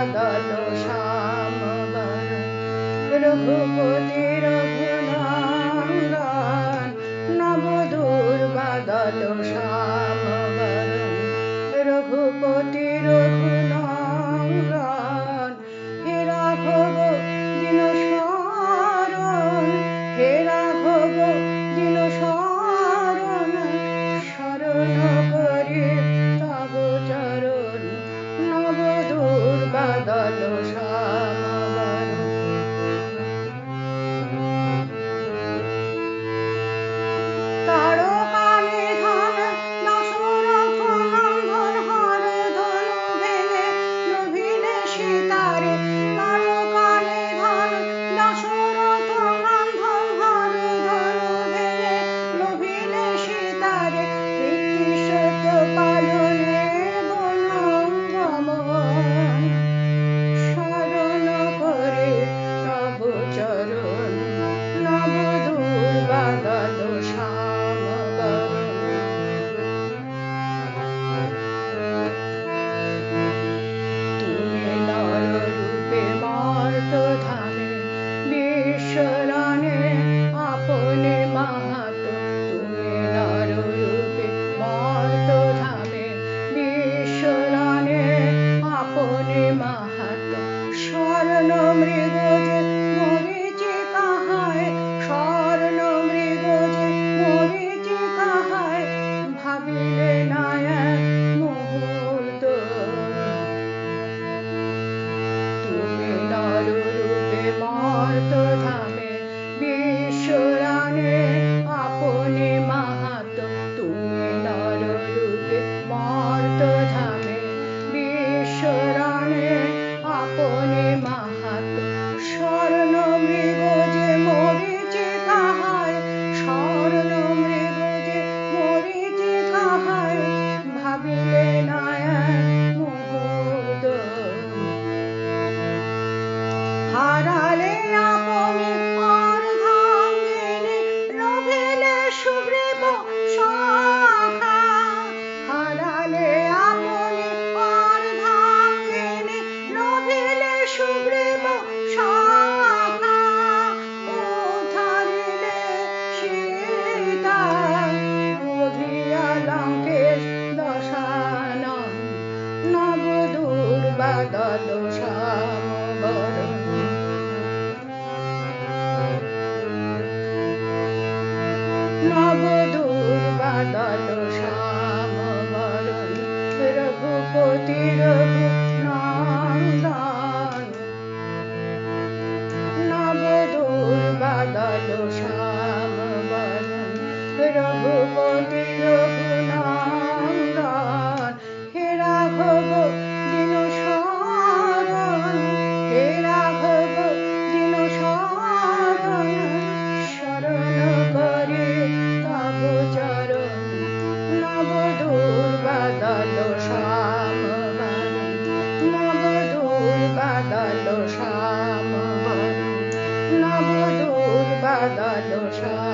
বাদল শ্যাম বরণ রঘুপতি রঘুনন্দন নবধূর বাদল শ্যাম বরণ রঘুপতি রঘুনন্দন হে রাঘব দীন শরণ হে রাঘব দীন শরণ শরণ করি তব চরণ নবধূর বাদল শ্যাম বরণ তারকা নিধন দশরথ নন্দন হর ধনু ভেঙে লোভিলে সীতারে তারকা নিধন দশরথ নন্দন হর ধনু ভেঙে লোভিলে সীতারে কীর্তি সত্য পালনে বনঙ্গমন শরণ করে তব চরণ নবধূর বাদল শ্যাম বরণ তুমি নর রূপে মর্ত ধামে বিশ্বরণে আপনে মাহাত তুমি নর রূপে মর্ত ধামে বিশ্বরণে আপনে মাহাত স্বর্ণ মৃগ যে মরিচি কাহায় স্বর্ণ মৃগ যে মরিচি কাহায় ভাবিলে নায়ক মুহূর্ত তুমি নর রূপে মর্ত ধামে বিশ্বরণে আপনে মাহাত তুমি নর রূপে মর্ত ধামে বিশ্বরণে আপনে মাহাত স্বর্ণ মৃগ যে মরিচি কাহায় স্বর্ণ মৃগ যে মরিচি কাহায় ভাবিলে নায়ক মুহূর্ত হারালে আপনি অর্ধাঙ্গিনী লোভিলে সুগ্রীব সখা হারালে আপনি অর্ধাঙ্গিনী লোভিলে সুগ্রীব সখা উদ্ধারিলে সীতা বুধিয়া লঙ্কেশ দশানন নবধূর বাদল শ্যাম বরণ নবধূর বাদল শ্যাম বরণ রঘুপতি রঘুনন্দন নবধূর বাদল শ্যাম বরণ রঘুপতি রঘুনন্দন হে রাঘব দীন শরণ হে রাঘব দীন শরণ শরণ করে তব চরণ নবধূর বাদল শ্যাম বরণ নবধূর বাদল শ্যাম বরণ নবধূর বাদল শ্যাম